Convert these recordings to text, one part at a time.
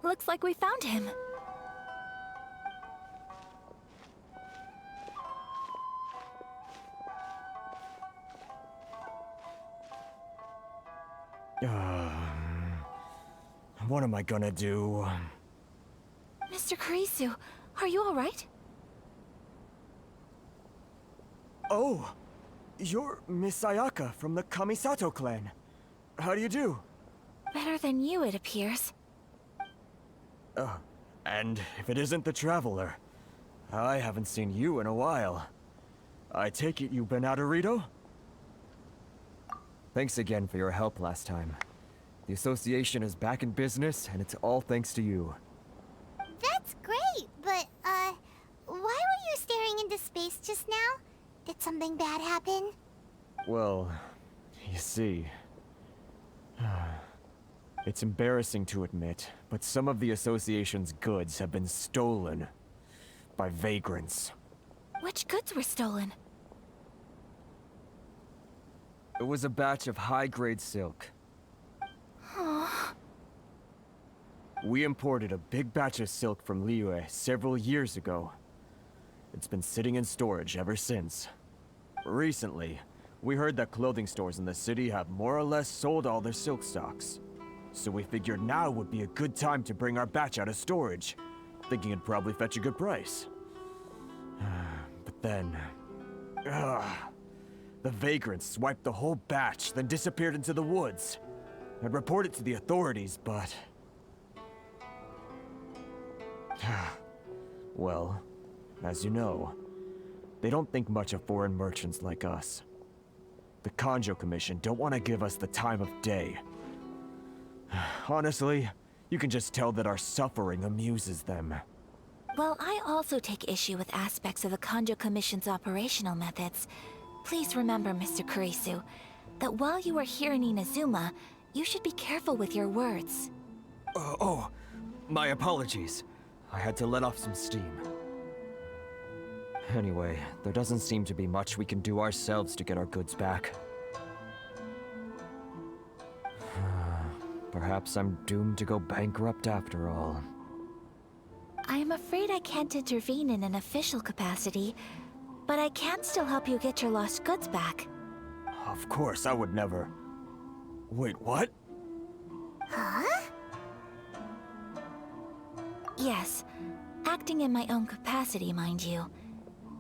Looks like we found him. What am I gonna do? Mr. Kurisu, are you alright? Oh, you're Miss Ayaka from the Kamisato clan. How do you do? Better than you, it appears. And if it isn't the Traveler, I haven't seen you in a while. I take it you've been out of Rito? Thanks again for your help last time. The association is back in business, and it's all thanks to you. That's great, but, why were you staring into space just now? Did something bad happen? Well, you see... It's embarrassing to admit, but some of the association's goods have been stolen by vagrants. Which goods were stolen? It was a batch of high-grade silk. We imported a big batch of silk from Liyue several years ago. It's been sitting in storage ever since. Recently, we heard that clothing stores in the city have more or less sold all their silk stocks. So we figured now would be a good time to bring our batch out of storage, thinking it'd probably fetch a good price. But then... the vagrants swiped the whole batch, then disappeared into the woods. I'd report it to the authorities, but... Well, as you know, they don't think much of foreign merchants like us. The Kanjo Commission don't want to give us the time of day. Honestly, you can just tell that our suffering amuses them. Well, I also take issue with aspects of the Kanjo Commission's operational methods. Please remember, Mr. Kurisu, that while you are here in Inazuma, you should be careful with your words. My apologies. I had to let off some steam. Anyway, there doesn't seem to be much we can do ourselves to get our goods back. Perhaps I'm doomed to go bankrupt after all. I am afraid I can't intervene in an official capacity, but I can still help you get your lost goods back. Of course, I would never... Wait, what? Huh? Yes, acting in my own capacity, mind you.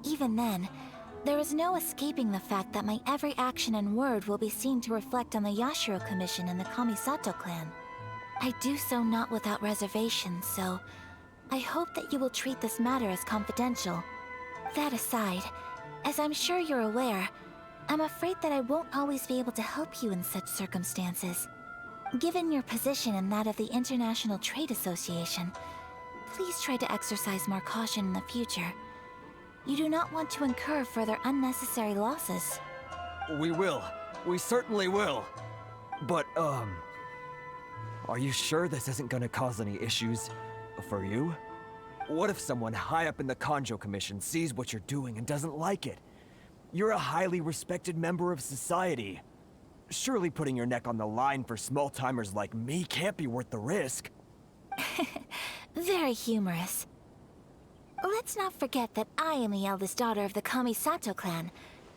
Even then, there is no escaping the fact that my every action and word will be seen to reflect on the Yashiro Commission and the Kamisato clan. I do so not without reservation, so I hope that you will treat this matter as confidential. That aside, as I'm sure you're aware, I'm afraid that I won't always be able to help you in such circumstances. Given your position and that of the International Trade Association, please try to exercise more caution in the future. You do not want to incur further unnecessary losses. We will. We certainly will. But, are you sure this isn't gonna cause any issues for you? What if someone high up in the Kanjo Commission sees what you're doing and doesn't like it? You're a highly respected member of society. Surely putting your neck on the line for small-timers like me can't be worth the risk. Very humorous. Let's not forget that I am the eldest daughter of the Kamisato clan.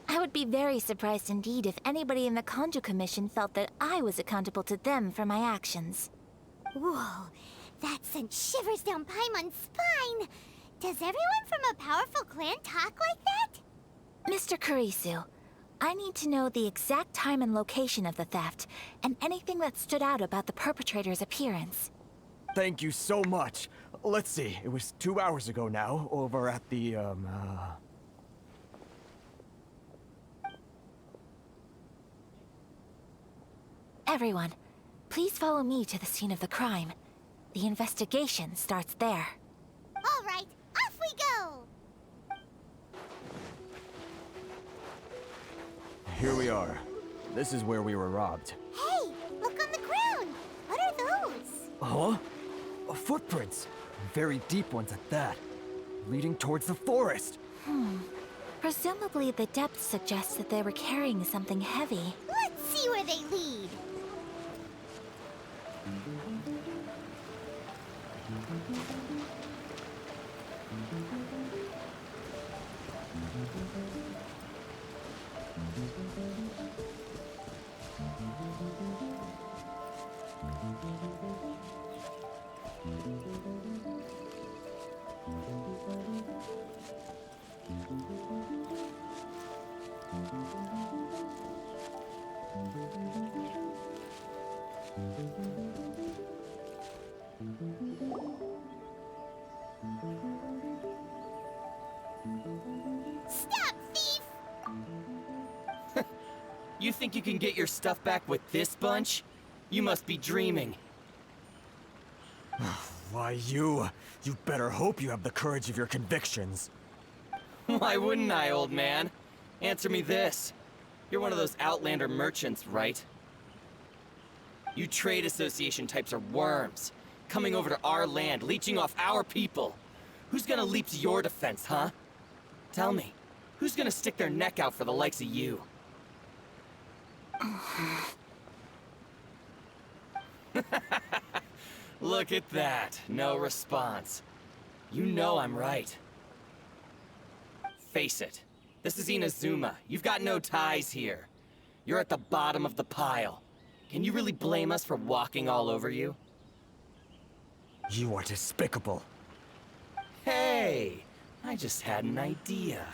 I would be very surprised indeed if anybody in the Kanjo Commission felt that I was accountable to them for my actions. Whoa, that sent shivers down Paimon's spine! Does everyone from a powerful clan talk like that? Mr. Kurisu, I need to know the exact time and location of the theft, and anything that stood out about the perpetrator's appearance. Thank you so much. Let's see, it was 2 hours ago now, over at the, Everyone, please follow me to the scene of the crime. The investigation starts there. All right, off we go! Here we are. This is where we were robbed. Hey, look on the ground! What are those? Huh? Footprints. Very deep ones at that. Leading towards the forest. Presumably the depth suggests that they were carrying something heavy. Let's see where they lead. Stop, thief! You think you can get your stuff back with this bunch? You must be dreaming. Why, you better hope you have the courage of your convictions. Why wouldn't I, old man? Answer me this. You're one of those Outlander merchants, right? You trade association types are worms. Coming over to our land, leeching off our people. Who's gonna leap to your defense, huh? Tell me, who's gonna stick their neck out for the likes of you? Look at that. No response. You know I'm right. Face it. This is Inazuma. You've got no ties here. You're at the bottom of the pile. Can you really blame us for walking all over you? You are despicable. Hey! I just had an idea.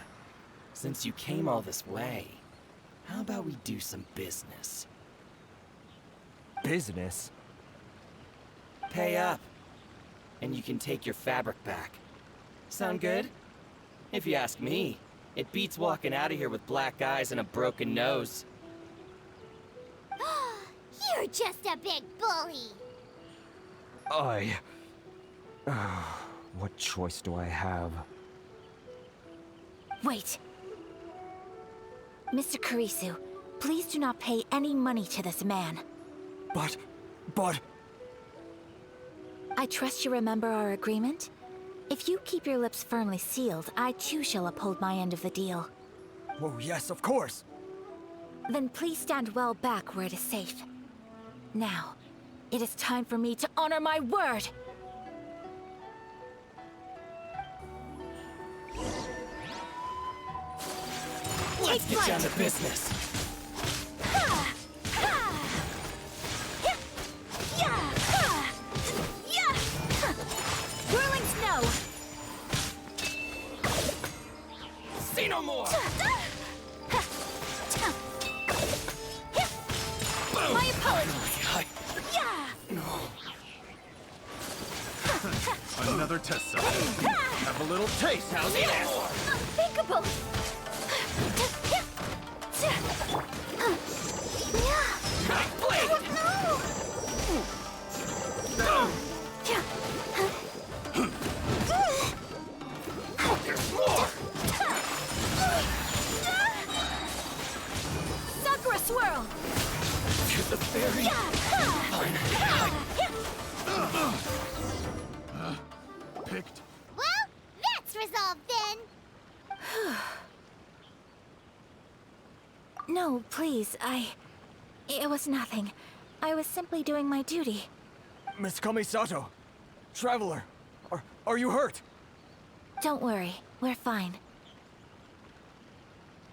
Since you came all this way, how about we do some business? Business? Pay up. And you can take your fabric back. Sound good? If you ask me, it beats walking out of here with black eyes and a broken nose. You're just a big bully! What choice do I have? Wait. Mr. Kurisu, please do not pay any money to this man. But... I trust you remember our agreement? If you keep your lips firmly sealed, I too shall uphold my end of the deal. Oh, yes, of course. Then please stand well back where it is safe. Now, it is time for me to honor my word! Let's get down to business. Whirling snow! Say no more! My apologies! Another test cell. Have a little taste. How's Say it? no more! Unthinkable! Blade! There's more! Sakura swirl! You're the fairy! Picked. Well, that's resolved then! No, please, It was nothing. I was simply doing my duty. Miss Kamisato! Traveler! Are you hurt? Don't worry, we're fine.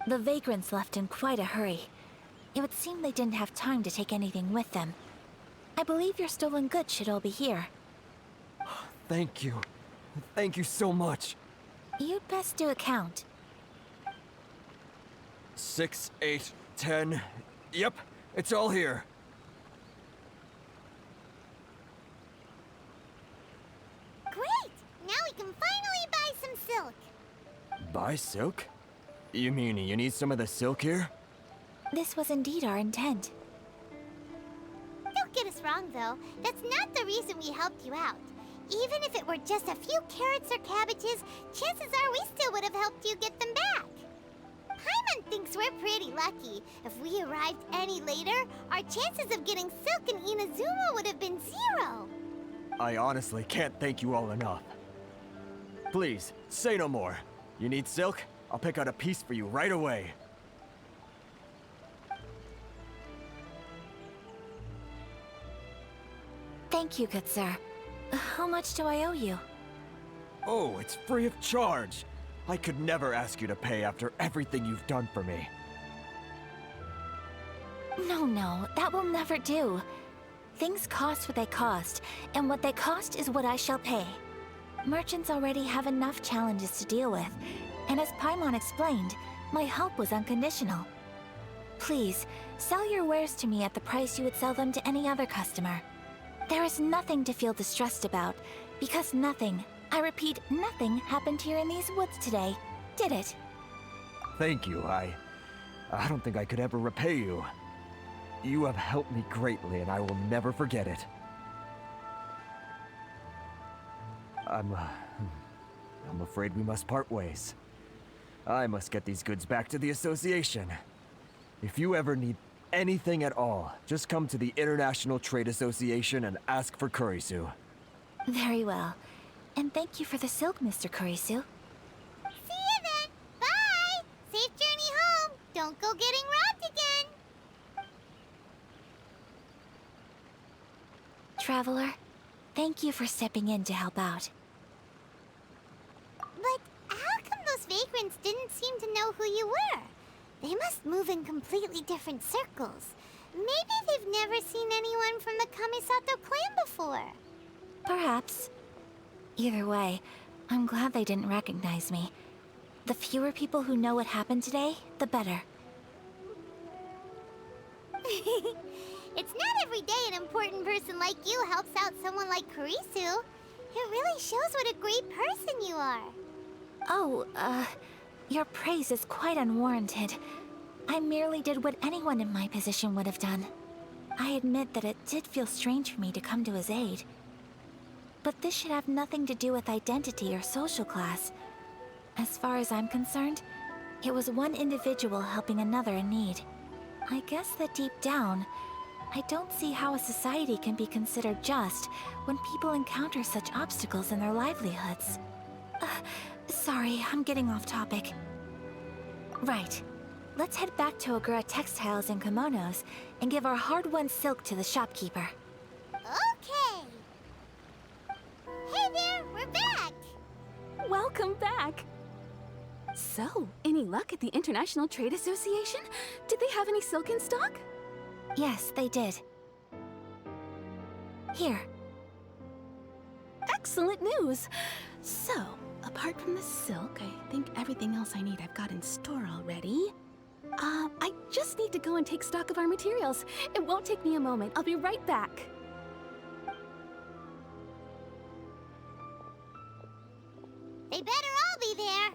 The vagrants left in quite a hurry. It would seem they didn't have time to take anything with them. I believe your stolen goods should all be here. Thank you. Thank you so much. You'd best do a count. 6, 8, 10. Yep, it's all here. Great! Now we can finally buy some silk. Buy silk? You mean you need some of the silk here? This was indeed our intent. Don't get us wrong, though. That's not the reason we helped you out. Even if it were just a few carrots or cabbages, chances are we still would have helped you get them back. Paimon thinks we're pretty lucky. If we arrived any later, our chances of getting silk in Inazuma would have been 0. I honestly can't thank you all enough. Please, say no more. You need silk? I'll pick out a piece for you right away. Thank you, good sir. How much do I owe you? Oh, it's free of charge. I could never ask you to pay after everything you've done for me. No, that will never do. Things cost what they cost, and what they cost is what I shall pay. Merchants already have enough challenges to deal with, and as Paimon explained, my help was unconditional. Please, sell your wares to me at the price you would sell them to any other customer. There is nothing to feel distressed about, because nothing, I repeat, nothing happened here in these woods today, did it? Thank you. I don't think I could ever repay you. You have helped me greatly, and I will never forget it. I'm afraid we must part ways. I must get these goods back to the Association. If you ever need anything at all, just come to the International Trade Association and ask for Kurisu. Very well. And thank you for the silk, Mr. Kurisu. See you then. Bye. Safe journey home. Don't go getting robbed again. Traveler, thank you for stepping in to help out. But how come those vagrants didn't seem to know who you were? They must move in completely different circles. Maybe they've never seen anyone from the Kamisato clan before. Perhaps. Either way, I'm glad they didn't recognize me. The fewer people who know what happened today, the better. It's not every day an important person like you helps out someone like Kurisu. It really shows what a great person you are. Oh, your praise is quite unwarranted. I merely did what anyone in my position would have done. I admit that it did feel strange for me to come to his aid. But this should have nothing to do with identity or social class. As far as I'm concerned, it was one individual helping another in need. I guess that deep down, I don't see how a society can be considered just when people encounter such obstacles in their livelihoods. Sorry, I'm getting off topic. Right. Let's head back to Ogura Textiles and Kimonos and give our hard-won silk to the shopkeeper. Okay. Hey there, we're back. Welcome back! So, any luck at the International Trade Association? Did they have any silk in stock? Yes, they did. Here. Excellent news! So, apart from the silk, I think everything else I need I've got in store already. I just need to go and take stock of our materials. It won't take me a moment. I'll be right back. They better all be there.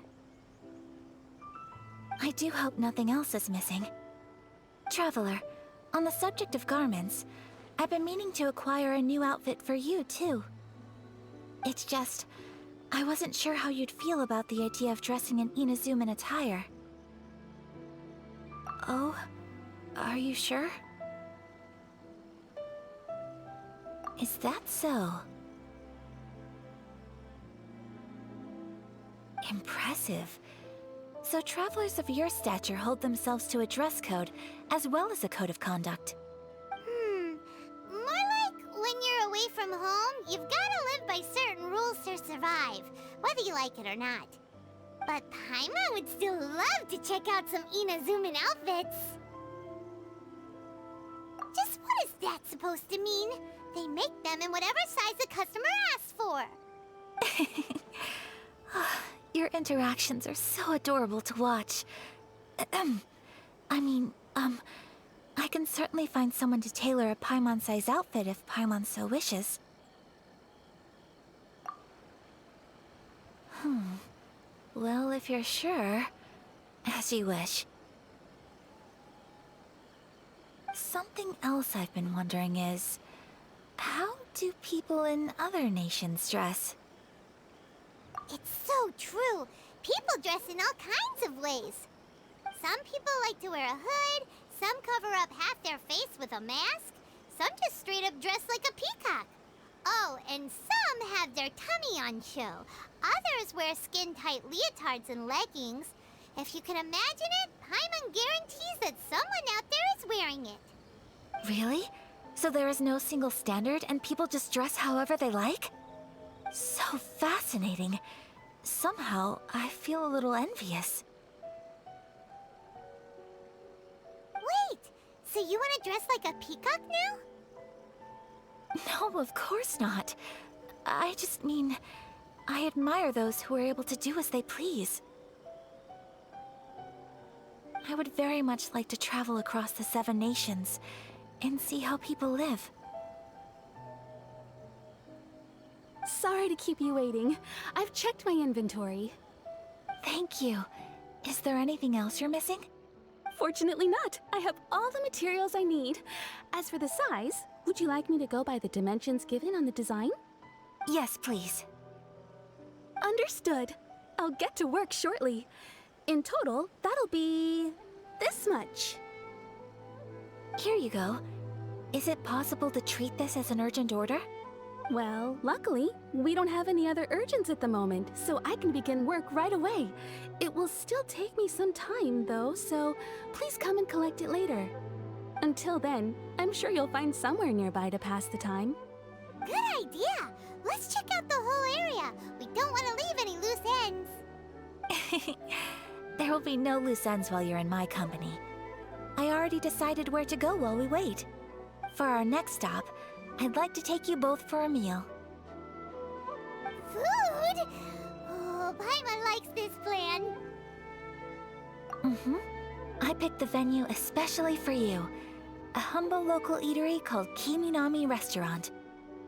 I do hope nothing else is missing. Traveler, on the subject of garments, I've been meaning to acquire a new outfit for you, too. It's just, I wasn't sure how you'd feel about the idea of dressing in Inazuman attire. Oh, are you sure? Is that so? Impressive. So travelers of your stature hold themselves to a dress code, as well as a code of conduct. More like when you're away from home, you've gotta live by certain rules to survive, whether you like it or not. But Paimon would still love to check out some Inazuman outfits. Just what is that supposed to mean? They make them in whatever size the customer asks for. Your interactions are so adorable to watch. I can certainly find someone to tailor a Paimon-size outfit if Paimon so wishes. Well, if you're sure, as you wish. Something else I've been wondering is, how do people in other nations dress? It's so true. People dress in all kinds of ways. Some people like to wear a hood, some cover up half their face with a mask, some just straight up dress like a peacock. Oh, and some have their tummy on show. Others wear skin-tight leotards and leggings. If you can imagine it, Paimon guarantees that someone out there is wearing it. Really? So there is no single standard and people just dress however they like? So fascinating. Somehow, I feel a little envious. Wait! So you want to dress like a peacock now? No, of course not. I just mean, I admire those who are able to do as they please. I would very much like to travel across the 7 nations and see how people live. Sorry to keep you waiting. I've checked my inventory. Thank you. Is there anything else you're missing? Fortunately not. I have all the materials I need. As for the size, would you like me to go by the dimensions given on the design? Yes, please. Understood. I'll get to work shortly. In total, that'll be this much. Here you go. Is it possible to treat this as an urgent order? Well, luckily, we don't have any other urgents at the moment, so I can begin work right away. It will still take me some time, though, so please come and collect it later. Until then, I'm sure you'll find somewhere nearby to pass the time. Good idea! Let's check out the whole area. We don't want to leave any loose ends. There will be no loose ends while you're in my company. I already decided where to go while we wait. For our next stop, I'd like to take you both for a meal. Food? Oh, Paimon likes this plan. I picked the venue especially for you. A humble local eatery called Kiminami Restaurant.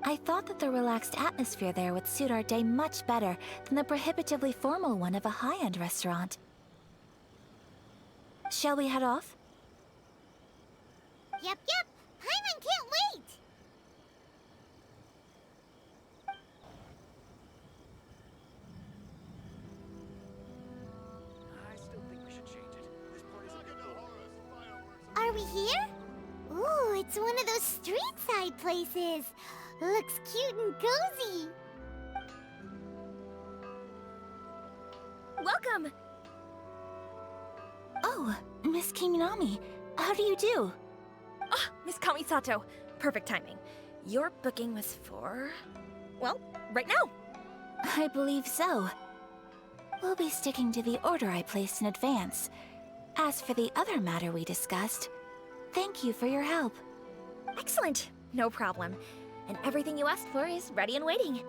I thought that the relaxed atmosphere there would suit our day much better than the prohibitively formal one of a high-end restaurant. Shall we head off? Yep. Paimon can't wait. I still think we should change it. This party's a bit boring. Are we here? Ooh, it's one of those street-side places. Looks cute and cozy. Welcome! Oh, Miss Kiminami, how do you do? Ah, Miss Kamisato. Perfect timing. Your booking was for... well, right now. I believe so. We'll be sticking to the order I placed in advance. As for the other matter we discussed, thank you for your help. Excellent. No problem. And everything you asked for is ready and waiting.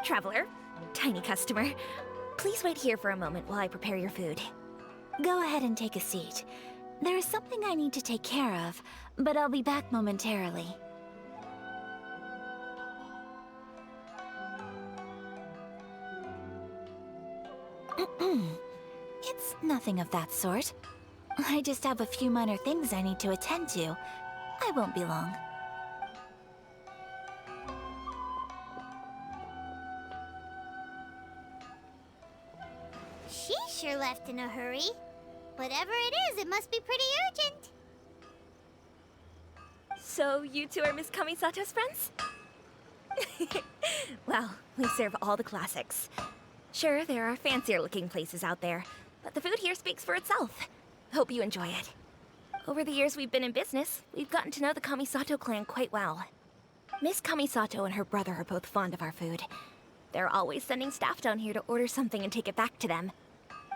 Traveler, tiny customer, please wait here for a moment while I prepare your food. Go ahead and take a seat. There is something I need to take care of, but I'll be back momentarily. It's nothing of that sort. I just have a few minor things I need to attend to. I won't be long. She sure left in a hurry. Whatever it is, it must be pretty urgent. So you two are Miss Kamisato's friends? Well, we serve all the classics. Sure, there are fancier looking places out there, but the food here speaks for itself. Hope you enjoy it. Over the years we've been in business, we've gotten to know the Kamisato clan quite well. Miss Kamisato and her brother are both fond of our food. They're always sending staff down here to order something and take it back to them.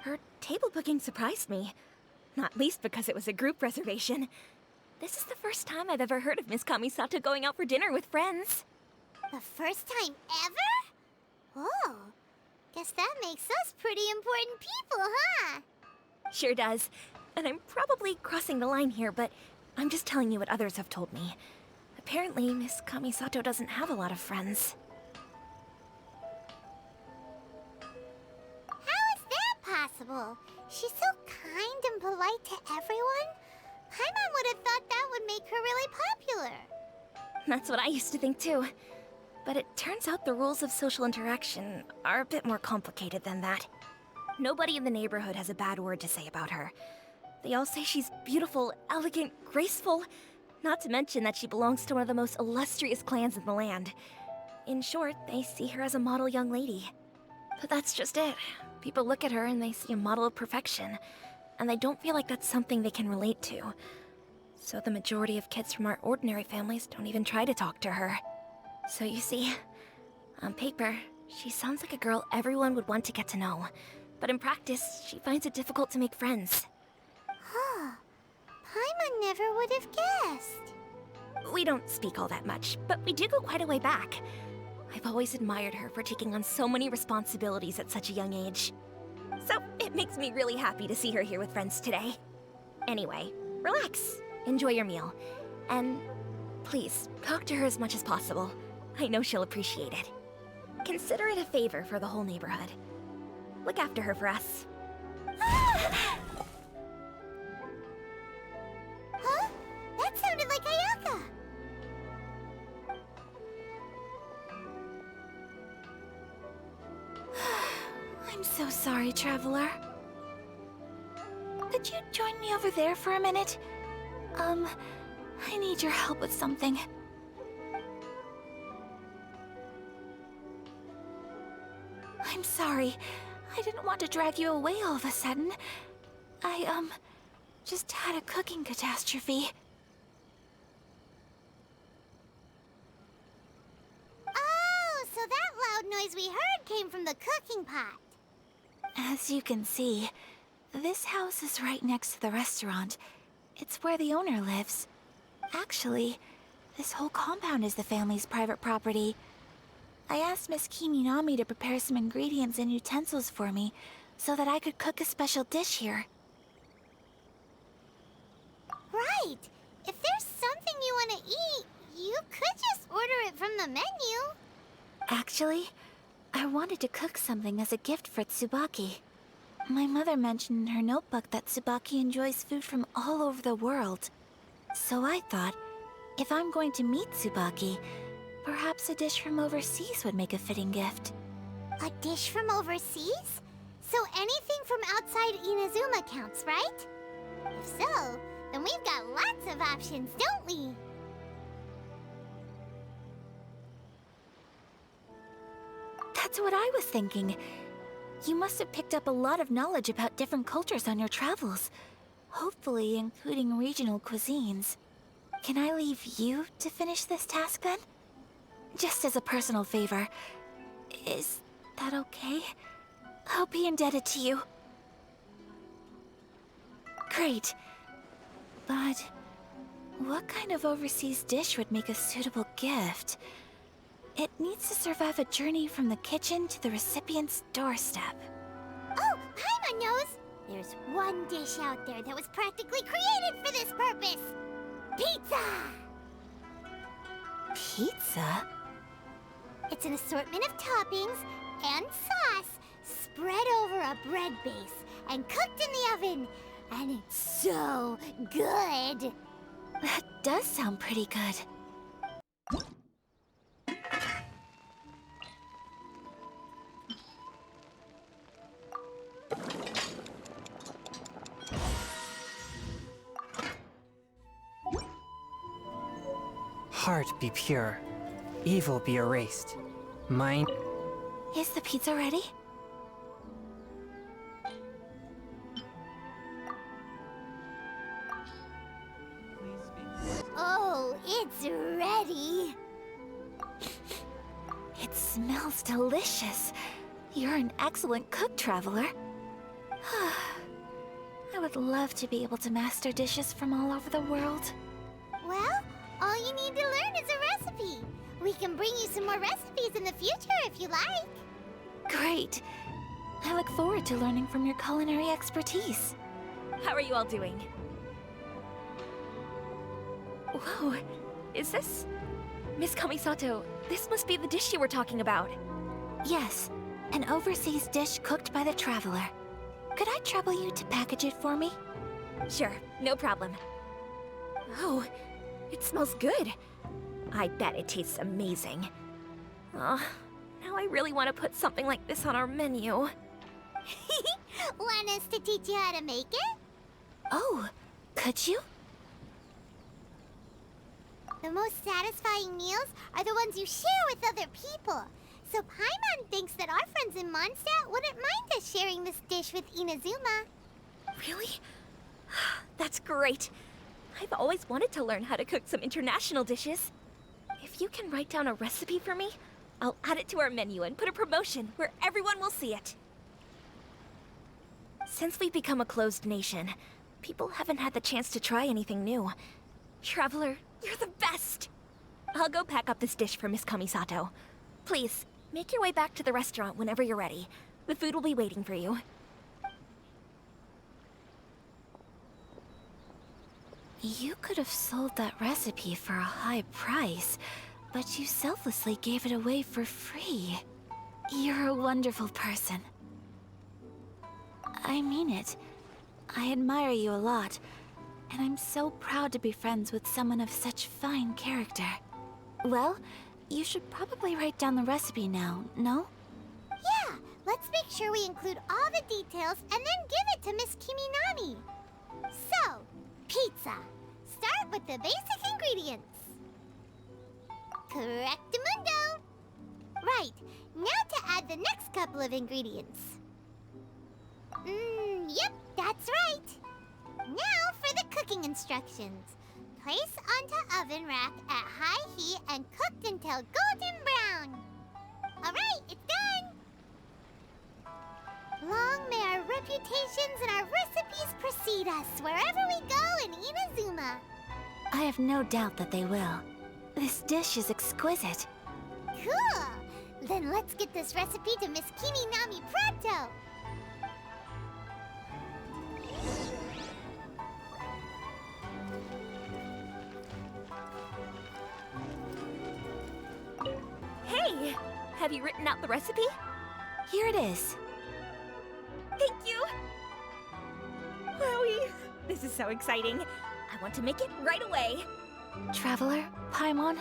Her table booking surprised me, not least because it was a group reservation. This is the first time I've ever heard of Miss Kamisato going out for dinner with friends. The first time ever? Oh, guess that makes us pretty important people, huh? Sure does. And I'm probably crossing the line here, but I'm just telling you what others have told me. Apparently, Miss Kamisato doesn't have a lot of friends. How is that possible? She's so kind and polite to everyone. Paimon would have thought that would make her really popular. That's what I used to think too. But it turns out the rules of social interaction are a bit more complicated than that. Nobody in the neighborhood has a bad word to say about her. They all say she's beautiful, elegant, graceful, not to mention that she belongs to one of the most illustrious clans in the land. In short, they see her as a model young lady. But that's just it. People look at her and they see a model of perfection, and they don't feel like that's something they can relate to. So the majority of kids from our ordinary families don't even try to talk to her. So you see, on paper, She sounds like a girl everyone would want to get to know. But in practice, she finds it difficult to make friends. Huh. Paimon never would have guessed. We don't speak all that much, but we do go quite a way back. I've always admired her for taking on so many responsibilities at such a young age. So it makes me really happy to see her here with friends today. Anyway, relax, enjoy your meal, and please, talk to her as much as possible. I know she'll appreciate it. Consider it a favor for the whole neighborhood. Look after her for us. Huh? That sounded like Ayaka. I'm so sorry, Traveler. Could you join me over there for a minute? I need your help with something. I'm sorry. I didn't want to drag you away all of a sudden. I, just had a cooking catastrophe. Oh, so that loud noise we heard came from the cooking pot. As you can see, this house is right next to the restaurant. It's where the owner lives. Actually, this whole compound is the family's private property. I asked Miss Kiminami to prepare some ingredients and utensils for me so that I could cook a special dish here. Right. If there's something you want to eat, you could just order it from the menu. Actually, I wanted to cook something as a gift for Tsubaki. My mother mentioned in her notebook that Tsubaki enjoys food from all over the world. So I thought, if I'm going to meet Tsubaki, perhaps a dish from overseas would make a fitting gift. A dish from overseas? So anything from outside Inazuma counts, right? If so, then we've got lots of options, don't we? That's what I was thinking. You must have picked up a lot of knowledge about different cultures on your travels. Hopefully including regional cuisines. Can I leave you to finish this task then? Just as a personal favor. Is that okay? I'll be indebted to you. Great. But what kind of overseas dish would make a suitable gift? It needs to survive a journey from the kitchen to the recipient's doorstep. Oh, Paimon knows! There's one dish out there that was practically created for this purpose! Pizza! Pizza? It's an assortment of toppings and sauce spread over a bread base and cooked in the oven. And it's so good! That does sound pretty good. Heart be pure, evil be erased. Mind. Is the pizza ready? Oh, it's ready! It smells delicious. You're an excellent cook, Traveler. I would love to be able to master dishes from all over the world. Well, all you need to learn is a recipe. We can bring you some more recipes in the future if you like. Great. I look forward to learning from your culinary expertise. How are you all doing? Whoa, is this... Miss Kamisato, this must be the dish you were talking about. Yes, an overseas dish cooked by the Traveler. Could I trouble you to package it for me? Sure, no problem. Oh, it smells good. I bet it tastes amazing. Now I really want to put something like this on our menu. Want us to teach you how to make it? Oh, could you? The most satisfying meals are the ones you share with other people. So Paimon thinks that our friends in Mondstadt wouldn't mind us sharing this dish with Inazuma. Really? That's great. I've always wanted to learn how to cook some international dishes. If you can write down a recipe for me, I'll add it to our menu and put a promotion where everyone will see it. Since we've become a closed nation, people haven't had the chance to try anything new. Traveler, you're the best! I'll go pack up this dish for Miss Kamisato. Please, make your way back to the restaurant whenever you're ready. The food will be waiting for you. You could have sold that recipe for a high price, but you selflessly gave it away for free. You're a wonderful person. I mean it. I admire you a lot, and I'm so proud to be friends with someone of such fine character. Well, you should probably write down the recipe now, no? Yeah, let's make sure we include all the details and then give it to Miss Kiminami. So, pizza. Start with the basic ingredients. Correctamundo. Right, now to add the next couple of ingredients. Yep, that's right. Now for the cooking instructions. Place onto oven rack at high heat and cooked until golden brown. Alright, it's done. Long may our reputations and our recipes precede us wherever we go in Inazuma. I have no doubt that they will. This dish is exquisite. Cool! Then let's get this recipe to Miss Kiminami pronto! Hey! Have you written out the recipe? Here it is. Thank you! Wowie! This is so exciting. I want to make it right away. Traveler, Paimon,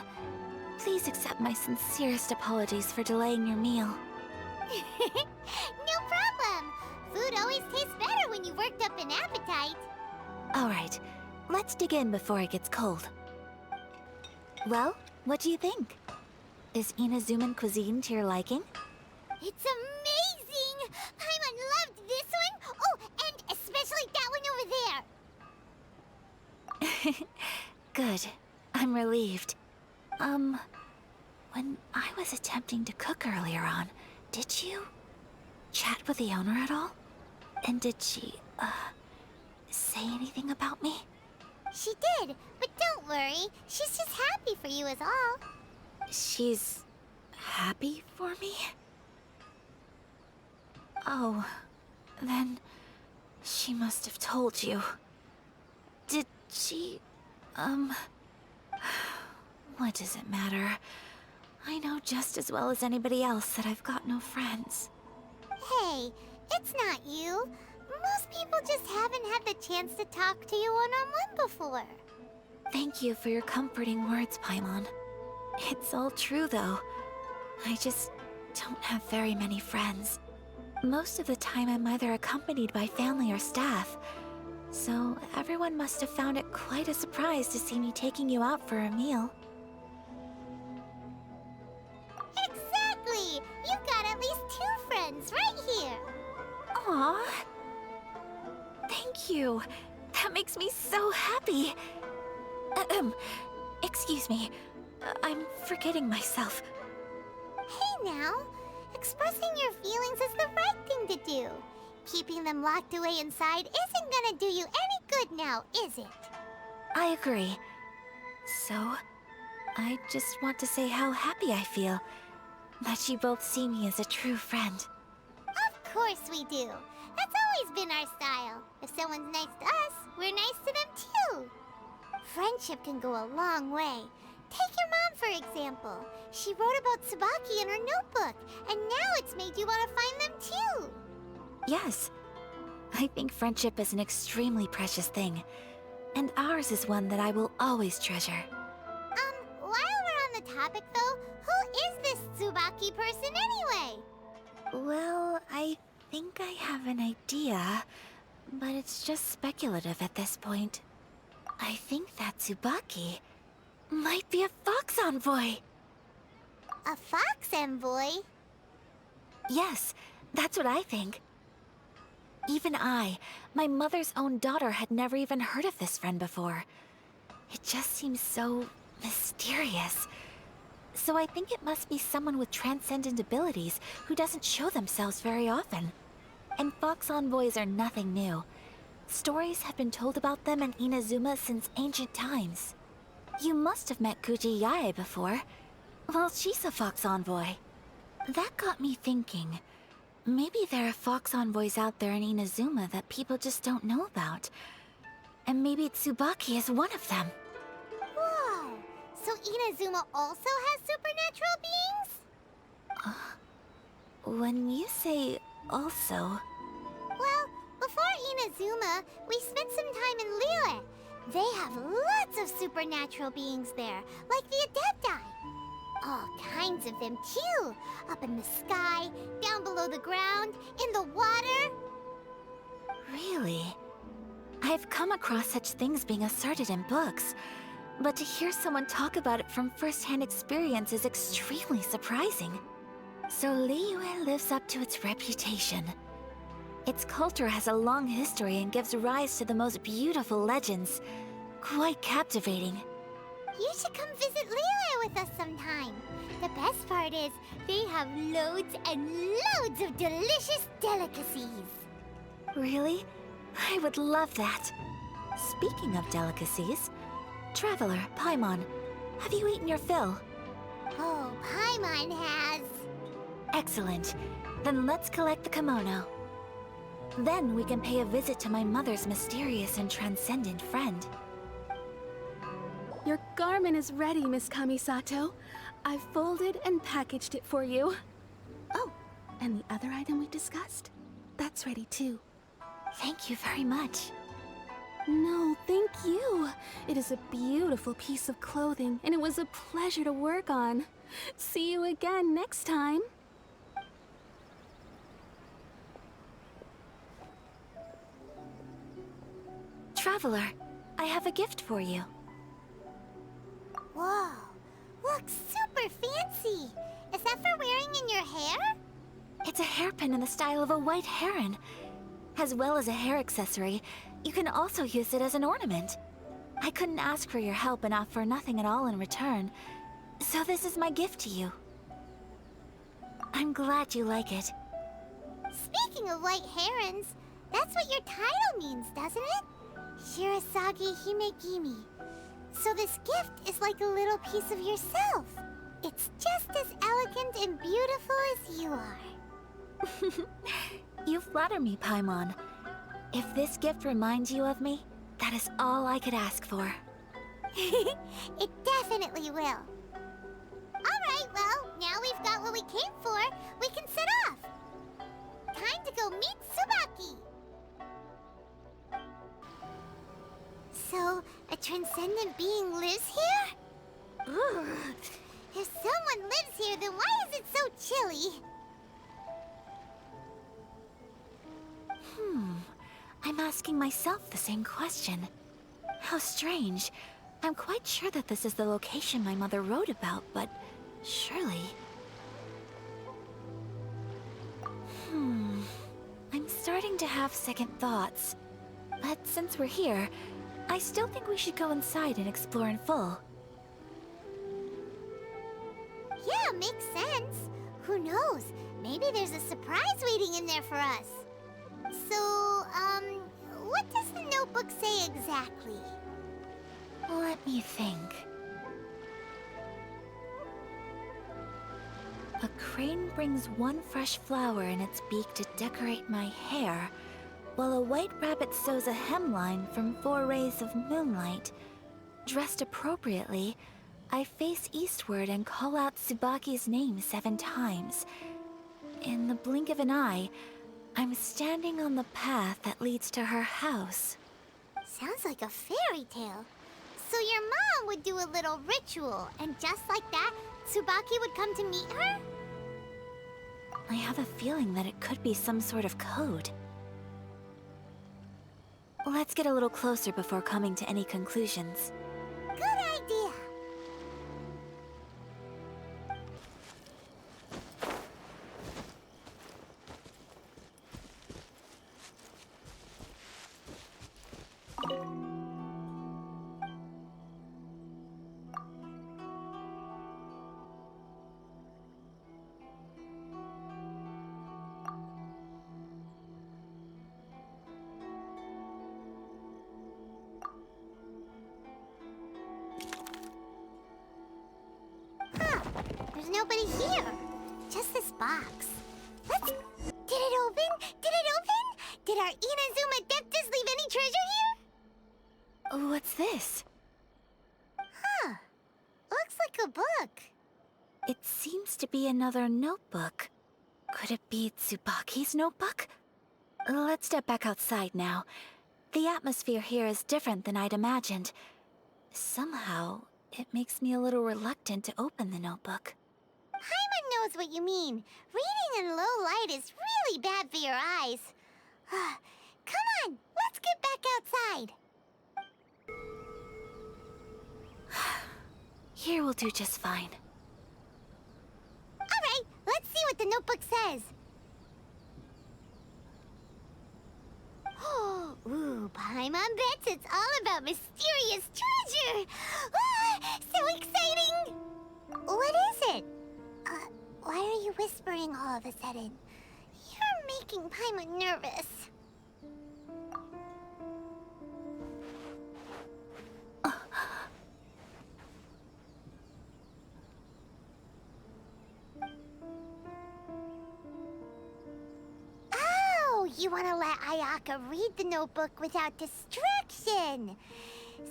please accept my sincerest apologies for delaying your meal. No problem! Food always tastes better when you've worked up an appetite. All right, let's dig in before it gets cold. Well, what do you think? Is Inazuman cuisine to your liking? It's amazing! Paimon loved this one! Oh, and especially that one over there! Good. I'm relieved. When I was attempting to cook earlier on, did you chat with the owner at all? And did she, say anything about me? She did, but don't worry. She's just happy for you is all. She's happy for me? Oh, then she must have told you. Did she, what does it matter? I know just as well as anybody else that I've got no friends. Hey, it's not you. Most people just haven't had the chance to talk to you one-on-one before. Thank you for your comforting words, Paimon. It's all true, though. I just don't have very many friends. Most of the time I'm either accompanied by family or staff, so everyone must have found it quite a surprise to see me taking you out for a meal. Exactly! You've got at least 2 friends right here. Aww. Thank you. That makes me so happy. Excuse me. I'm forgetting myself. Hey now, expressing your feelings is the right thing to do. Keeping them locked away inside isn't gonna do you any good now, is it? I agree. So, I just want to say how happy I feel that you both see me as a true friend. Of course we do. That's always been our style. If someone's nice to us, we're nice to them too. Friendship can go a long way. Take your mom, for example. She wrote about Tsubaki in her notebook, and now it's made you want to find them too. Yes. I think friendship is an extremely precious thing. And ours is one that I will always treasure. While we're on the topic though, who is this Tsubaki person anyway? Well, I think I have an idea, but it's just speculative at this point. I think that Tsubaki might be a fox envoy. A fox envoy? Yes, that's what I think. Even I, my mother's own daughter, had never even heard of this friend before. It just seems so mysterious. So I think it must be someone with transcendent abilities who doesn't show themselves very often. And Fox Envoys are nothing new. Stories have been told about them in Inazuma since ancient times. You must have met Kuji Yae before. Well, she's a Fox Envoy. That got me thinking. Maybe there are Fox Envoys out there in Inazuma that people just don't know about. And maybe Tsubaki is one of them. Whoa! So Inazuma also has supernatural beings? When you say also... Well, before Inazuma, we spent some time in Liyue. They have lots of supernatural beings there, like the Adepti. All kinds of them, too. Up in the sky, down below the ground, in the water. Really? I've come across such things being asserted in books, but to hear someone talk about it from first-hand experience is extremely surprising. So Liyue lives up to its reputation. Its culture has a long history and gives rise to the most beautiful legends. Quite captivating. You should come visit Liyue with us sometime. The best part is, they have loads and loads of delicious delicacies. Really? I would love that. Speaking of delicacies, Traveler, Paimon, have you eaten your fill? Oh, Paimon has. Excellent. Then let's collect the kimono. Then we can pay a visit to my mother's mysterious and transcendent friend. Your garment is ready, Miss Kamisato. I've folded and packaged it for you. Oh, and the other item we discussed? That's ready too. Thank you very much. No, thank you. It is a beautiful piece of clothing, and it was a pleasure to work on. See you again next time. Traveler, I have a gift for you. Whoa, looks super fancy. Is that for wearing in your hair? It's a hairpin in the style of a white heron. As well as a hair accessory, you can also use it as an ornament. I couldn't ask for your help and offer nothing at all in return, so this is my gift to you. I'm glad you like it. Speaking of white herons, that's what your title means, doesn't it? Shirasagi Himegimi. So this gift is like a little piece of yourself. It's just as elegant and beautiful as you are. You flatter me, Paimon. If this gift reminds you of me, that is all I could ask for. It definitely will. Alright, well, now we've got what we came for. We can set off. Time to go meet Tsubaki. So, a transcendent being lives here? Ooh. If someone lives here, then why is it so chilly? I'm asking myself the same question. How strange. I'm quite sure that this is the location my mother wrote about, but surely... I'm starting to have second thoughts. But since we're here, I still think we should go inside and explore in full. Yeah, makes sense. Who knows? Maybe there's a surprise waiting in there for us. So, what does the notebook say exactly? Let me think. A crane brings one fresh flower in its beak to decorate my hair, while a white rabbit sews a hemline from 4 rays of moonlight. Dressed appropriately, I face eastward and call out Tsubaki's name 7 times. In the blink of an eye, I'm standing on the path that leads to her house. Sounds like a fairy tale. So your mom would do a little ritual, and just like that, Tsubaki would come to meet her? I have a feeling that it could be some sort of code. Let's get a little closer before coming to any conclusions. Good idea. nobody here. Just this box. Let's... Did it open? Did it open? Did our Inazuma Adeptus leave any treasure here? What's this? Huh. Looks like a book. It seems to be another notebook. Could it be Tsubaki's notebook? Let's step back outside now. The atmosphere here is different than I'd imagined. Somehow, it makes me a little reluctant to open the notebook. Paimon knows what you mean. Reading in low light is really bad for your eyes. Come on, let's get back outside. Here will do just fine. All right, let's see what the notebook says. Ooh, Paimon bets it's all about mysterious treasure. Ah, so exciting! What is it? Why are you whispering all of a sudden? You're making Paimon nervous. You want to let Ayaka read the notebook without distraction.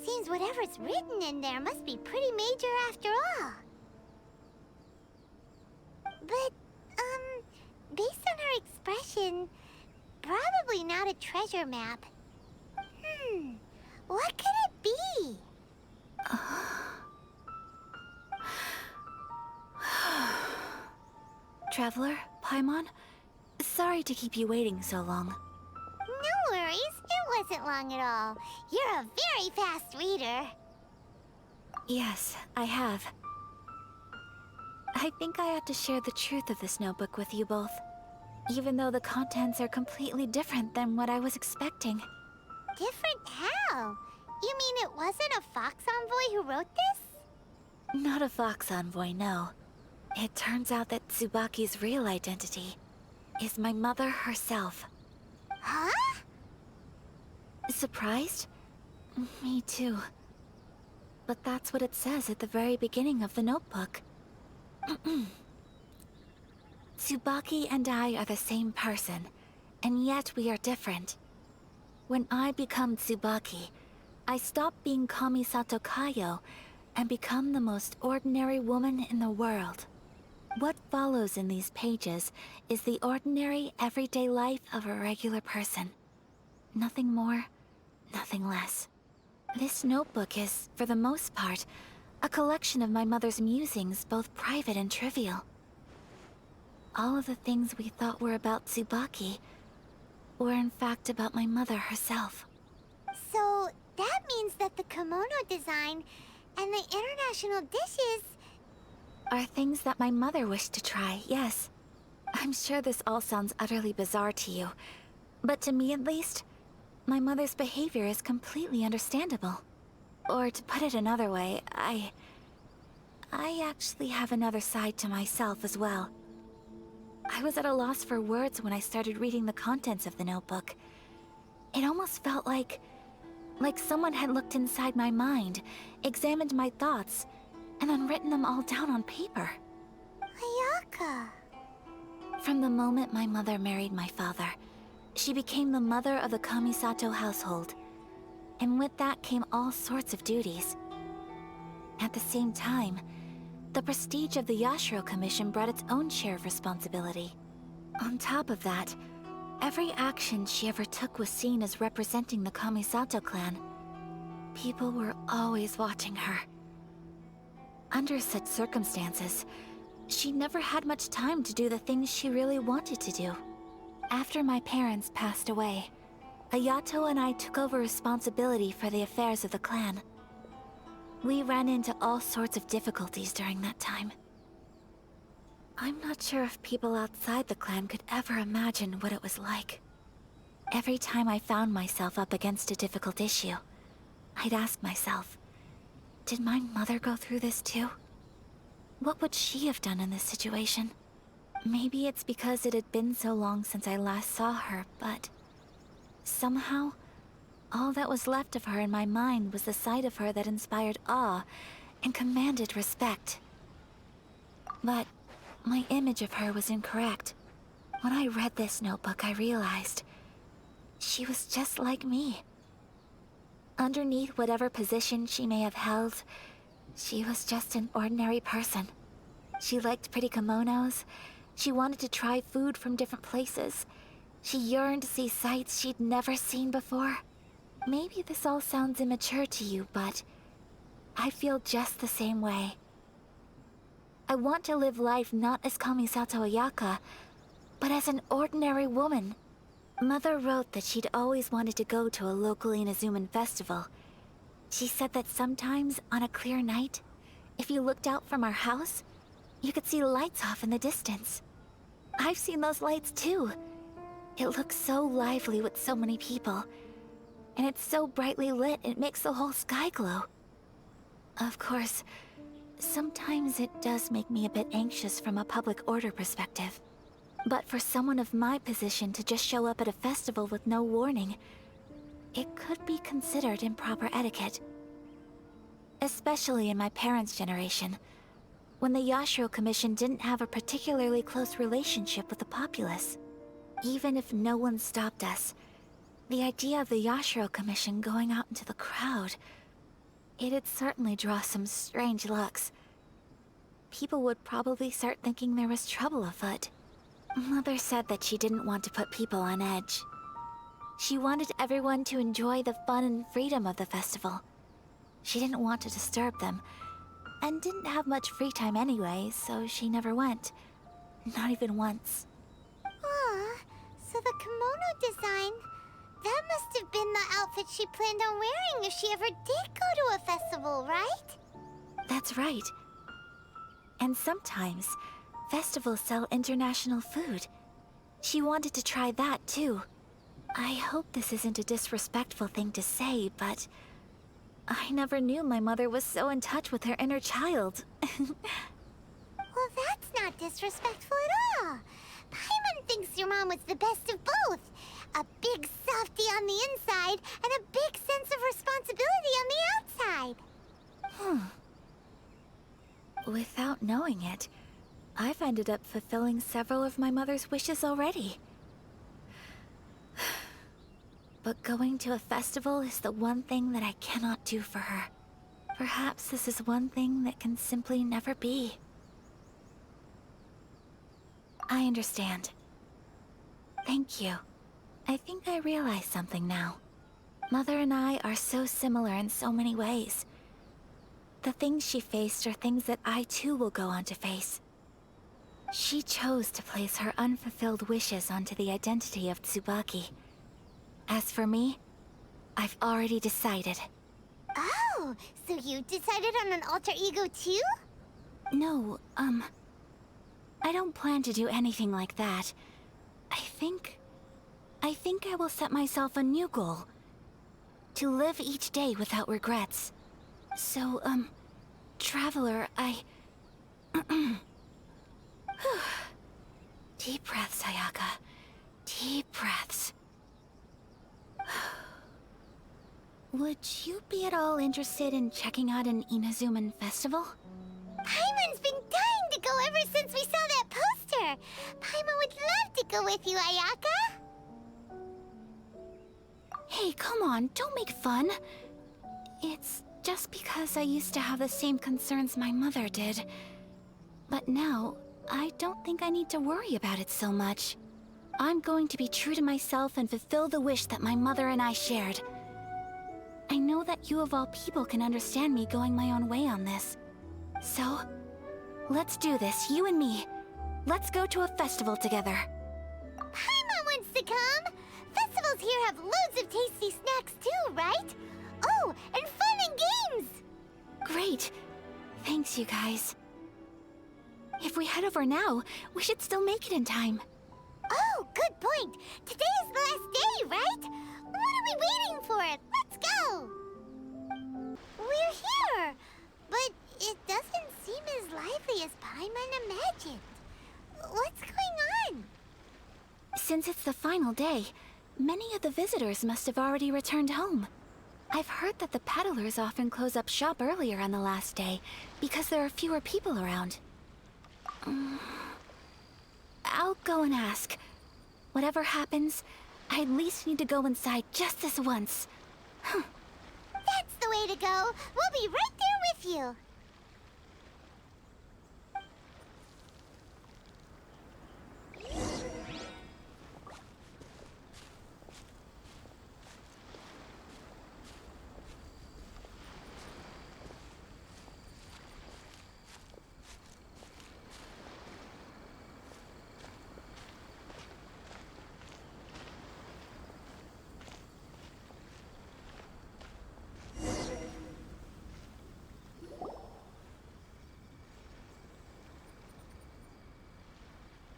Seems whatever's written in there must be pretty major after all. But, based on her expression, probably not a treasure map. What could it be? Traveler, Paimon, sorry to keep you waiting so long. No worries, it wasn't long at all. You're a very fast reader. Yes, I have. I think I have to share the truth of this notebook with you both, even though the contents are completely different than what I was expecting. Different how? You mean it wasn't a Fox Envoy who wrote this? Not a Fox Envoy, no. It turns out that Tsubaki's real identity is my mother herself. Huh? Surprised? Me too. But that's what it says at the very beginning of the notebook. Tsubaki and I are the same person, and yet we are different. When I become Tsubaki, I stop being Kamisato Kayo and become the most ordinary woman in the world. What follows in these pages is the ordinary, everyday life of a regular person. Nothing more, nothing less. This notebook is, for the most part, a collection of my mother's musings, both private and trivial. All of the things we thought were about Tsubaki were in fact about my mother herself. So, that means that the kimono design and the international dishes... are things that my mother wished to try, yes. I'm sure this all sounds utterly bizarre to you, but to me at least, my mother's behavior is completely understandable. Or to put it another way, I actually have another side to myself as well. I was at a loss for words when I started reading the contents of the notebook. It almost felt like someone had looked inside my mind, examined my thoughts, and then written them all down on paper. Ayaka... From the moment my mother married my father, she became the mother of the Kamisato household. And with that came all sorts of duties. At the same time, the prestige of the Yashiro Commission brought its own share of responsibility. On top of that, every action she ever took was seen as representing the Kamisato clan. People were always watching her. Under such circumstances, she never had much time to do the things she really wanted to do. After my parents passed away, Ayato and I took over responsibility for the affairs of the clan. We ran into all sorts of difficulties during that time. I'm not sure if people outside the clan could ever imagine what it was like. Every time I found myself up against a difficult issue, I'd ask myself, did my mother go through this too? What would she have done in this situation? Maybe it's because it had been so long since I last saw her, but... somehow, all that was left of her in my mind was the side of her that inspired awe and commanded respect. But My image of her was incorrect. When I read this notebook, I realized she was just like me. Underneath whatever position she may have held, she was just an ordinary person. She liked pretty kimonos. She wanted to try food from different places. She yearned to see sights she'd never seen before. Maybe this all sounds immature to you, but I feel just the same way. I want to live life not as Kamisato Ayaka, but as an ordinary woman. Mother wrote that she'd always wanted to go to a local Inazuman festival. She said that sometimes, on a clear night, if you looked out from our house, you could see lights off in the distance. I've seen those lights too. It looks so lively with so many people. And it's so brightly lit, it makes the whole sky glow. Of course, sometimes it does make me a bit anxious from a public order perspective. But for someone of my position to just show up at a festival with no warning, it could be considered improper etiquette. Especially in my parents' generation, when the Yashiro Commission didn't have a particularly close relationship with the populace. Even if no one stopped us, the idea of the Yashiro Commission going out into the crowd, it'd certainly draw some strange looks. People would probably start thinking there was trouble afoot. Mother said that she didn't want to put people on edge. She wanted everyone to enjoy the fun and freedom of the festival. She didn't want to disturb them, and didn't have much free time anyway, so she never went. Not even once. Aw, so the kimono design, that must have been the outfit she planned on wearing if she ever did go to a festival, right? That's right. And sometimes, festivals sell international food. She wanted to try that too. I hope this isn't a disrespectful thing to say, but I never knew my mother was so in touch with her inner child. Well, that's not disrespectful at all. Paimon thinks your mom was the best of both. A big softie on the inside and a big sense of responsibility on the outside. Without knowing it, I've ended up fulfilling several of my mother's wishes already. But going to a festival is the one thing that I cannot do for her. Perhaps this is one thing that can simply never be. I understand. Thank you. I think I realize something now. Mother and I are so similar in so many ways. The things she faced are things that I too will go on to face. She chose to place her unfulfilled wishes onto the identity of Tsubaki. As for me, I've already decided. Oh, so you decided on an alter ego too? No, I don't plan to do anything like that. I think I will set myself a new goal. To live each day without regrets. So, Traveler, Deep breaths, Ayaka. Deep breaths. Would you be at all interested in checking out an Inazuman festival? Paimon's been dying to go ever since we saw that poster. Paimon would love to go with you, Ayaka. Hey, come on, don't make fun. It's just because I used to have the same concerns my mother did. But now, I don't think I need to worry about it so much. I'm going to be true to myself and fulfill the wish that my mother and I shared. I know that you of all people can understand me going my own way on this. So, let's do this, you and me. Let's go to a festival together. Paimon wants to come! Festivals here have loads of tasty snacks too, right? Oh, and fun and games! Great. Thanks, you guys. If we head over now, we should still make it in time. Oh, good point. Today is the last day, right? What are we waiting for? Let's go! We're here, but it doesn't seem as lively as Paimon imagined. What's going on? Since it's the final day, many of the visitors must have already returned home. I've heard that the peddlers often close up shop earlier on the last day because there are fewer people around. I'll go and ask. Whatever happens, I at least need to go inside just this once. That's the way to go. We'll be right there with you.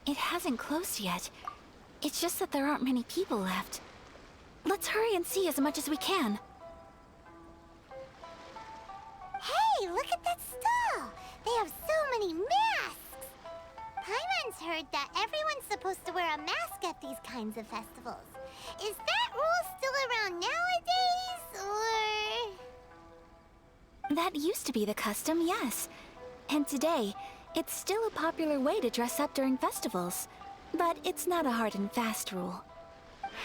It hasn't closed yet. It's just that there aren't many people left. Let's hurry and see as much as we can. Hey, look at that stall! They have so many masks! Paimon's heard that everyone's supposed to wear a mask at these kinds of festivals. Is that rule still around nowadays, or...? That used to be the custom, yes. And today, it's still a popular way to dress up during festivals. But it's not a hard and fast rule.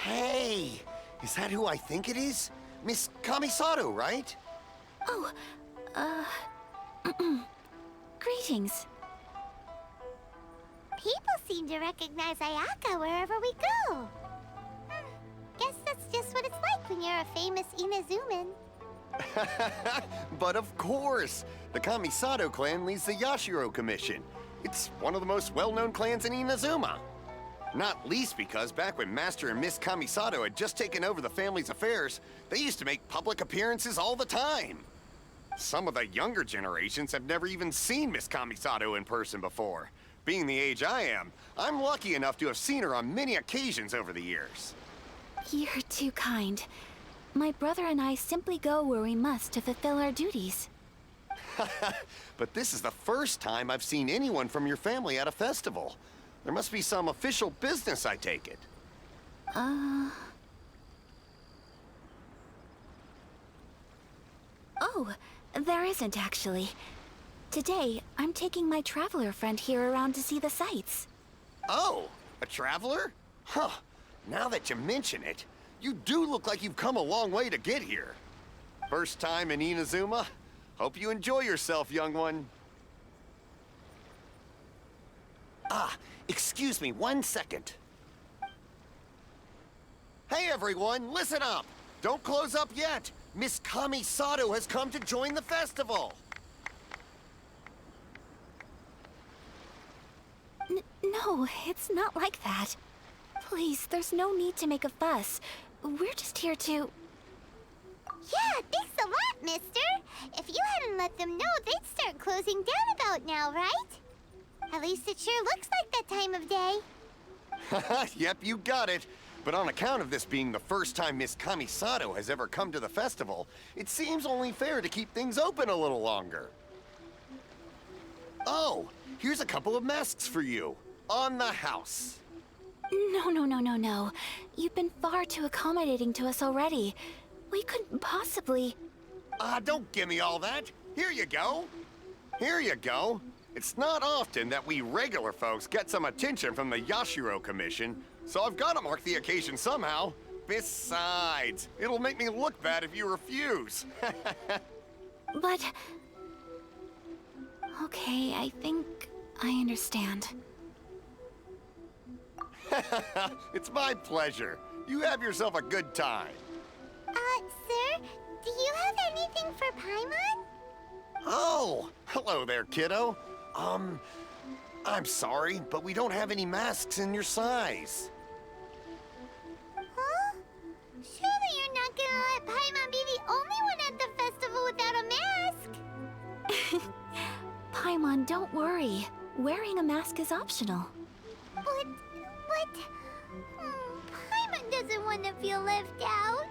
Hey! Is that who I think it is? Miss Kamisato, right? Oh, greetings. People seem to recognize Ayaka wherever we go. Guess that's just what it's like when you're a famous Inazuman. But of course! The Kamisato clan leads the Yashiro Commission. It's one of the most well-known clans in Inazuma. Not least because back when Master and Miss Kamisato had just taken over the family's affairs, they used to make public appearances all the time. Some of the younger generations have never even seen Miss Kamisato in person before. Being the age I am, I'm lucky enough to have seen her on many occasions over the years. You're too kind. My brother and I simply go where we must to fulfill our duties. But this is the first time I've seen anyone from your family at a festival. There must be some official business, I take it. Oh, there isn't actually. Today, I'm taking my traveler friend here around to see the sights. Oh, a traveler? Huh. Now that you mention it, you do look like you've come a long way to get here. First time in Inazuma? Hope you enjoy yourself, young one. Ah, excuse me 1 second. Hey everyone, listen up! Don't close up yet! Miss Kamisato has come to join the festival! No, it's not like that. Please, there's no need to make a fuss. We're just here to... Yeah, thanks a lot, mister. If you hadn't let them know, they'd start closing down about now, right? At least it sure looks like that time of day. Yep, you got it. But on account of this being the first time Miss Kamisato has ever come to the festival, it seems only fair to keep things open a little longer. Oh, here's a couple of masks for you. On the house. No. You've been far too accommodating to us already. We couldn't possibly... Don't give me all that. Here you go. Here you go. It's not often that we regular folks get some attention from the Yashiro Commission, so I've got to mark the occasion somehow. Besides, it'll make me look bad if you refuse. But... Okay, I think I understand. It's my pleasure. You have yourself a good time. Sir, do you have anything for Paimon? Oh, hello there, kiddo. I'm sorry, but we don't have any masks in your size. Huh? Surely you're not gonna let Paimon be the only one at the festival without a mask? Paimon, don't worry. Wearing a mask is optional. But... Paimon doesn't want to feel left out.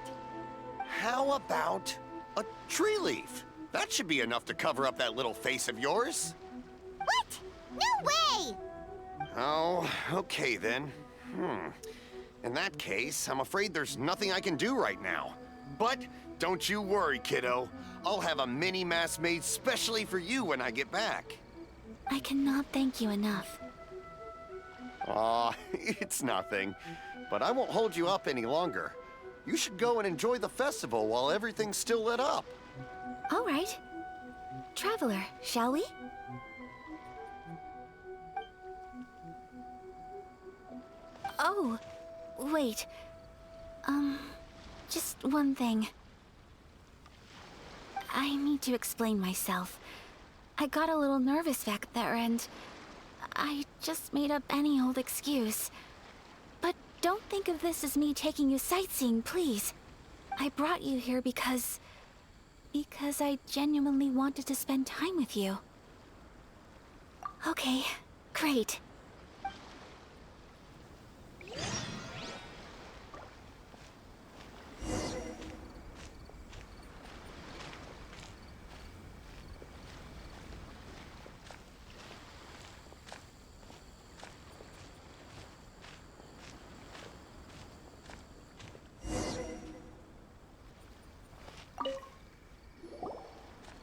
How about a tree leaf? That should be enough to cover up that little face of yours. What? No way! Oh, okay then. In that case, I'm afraid there's nothing I can do right now. But don't you worry, kiddo. I'll have a mini mask made specially for you when I get back. I cannot thank you enough. Aw, It's nothing. But I won't hold you up any longer. You should go and enjoy the festival while everything's still lit up. All right. Traveler, shall we? Oh, wait. Just one thing. I need to explain myself. I got a little nervous back there and I just made up any old excuse. But don't think of this as me taking you sightseeing, please. I brought you here because I genuinely wanted to spend time with you. Okay, great.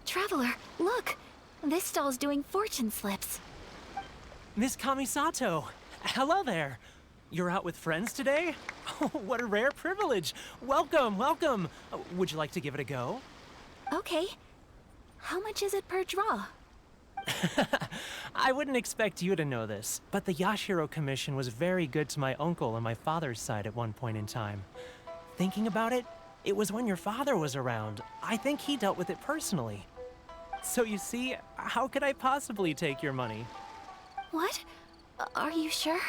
Traveler, look! This stall's doing fortune slips. Miss Kamisato! Hello there! You're out with friends today? Oh, what a rare privilege! Welcome, welcome! Would you like to give it a go? Okay. How much is it per draw? I wouldn't expect you to know this, but the Yashiro Commission was very good to my uncle on my father's side at one point in time. Thinking about it, it was when your father was around. I think he dealt with it personally. So you see, how could I possibly take your money? What? Are you sure?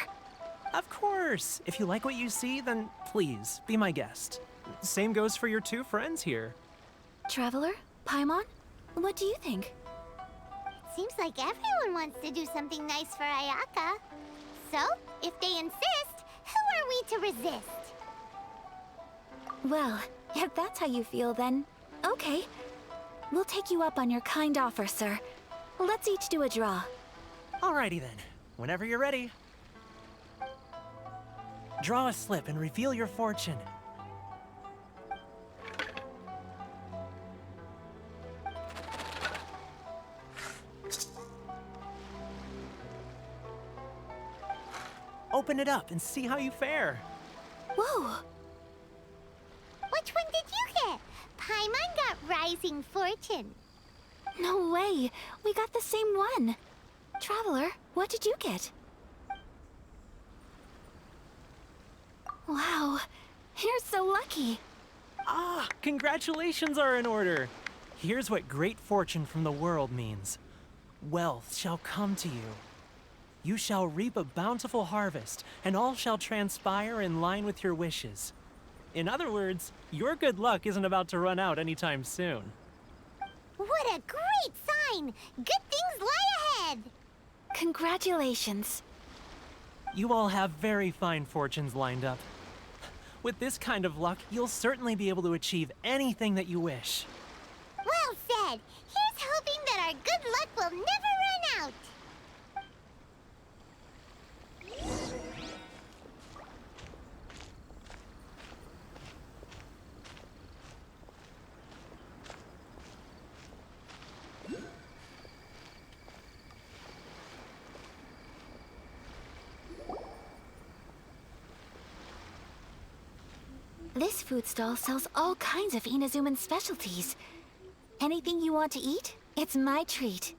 Of course! If you like what you see, then please, be my guest. Same goes for your two friends here. Traveler? Paimon? What do you think? Seems like everyone wants to do something nice for Ayaka. So, if they insist, who are we to resist? Well, if that's how you feel, then okay. We'll take you up on your kind offer, sir. Let's each do a draw. Alrighty then, whenever you're ready. Draw a slip and reveal your fortune. Open it up and see how you fare. Whoa! Which one did you get? Paimon got Rising Fortune. No way! We got the same one! Traveler, what did you get? Wow, you're so lucky! Ah, congratulations are in order. Here's what great fortune from the world means. Wealth shall come to you. You shall reap a bountiful harvest, and all shall transpire in line with your wishes. In other words, your good luck isn't about to run out anytime soon. What a great sign! Good things lie ahead! Congratulations. You all have very fine fortunes lined up. With this kind of luck, you'll certainly be able to achieve anything that you wish. Well said! Here's hoping that our good luck will never run out! This food stall sells all kinds of Inazuman specialties. Anything you want to eat, it's my treat.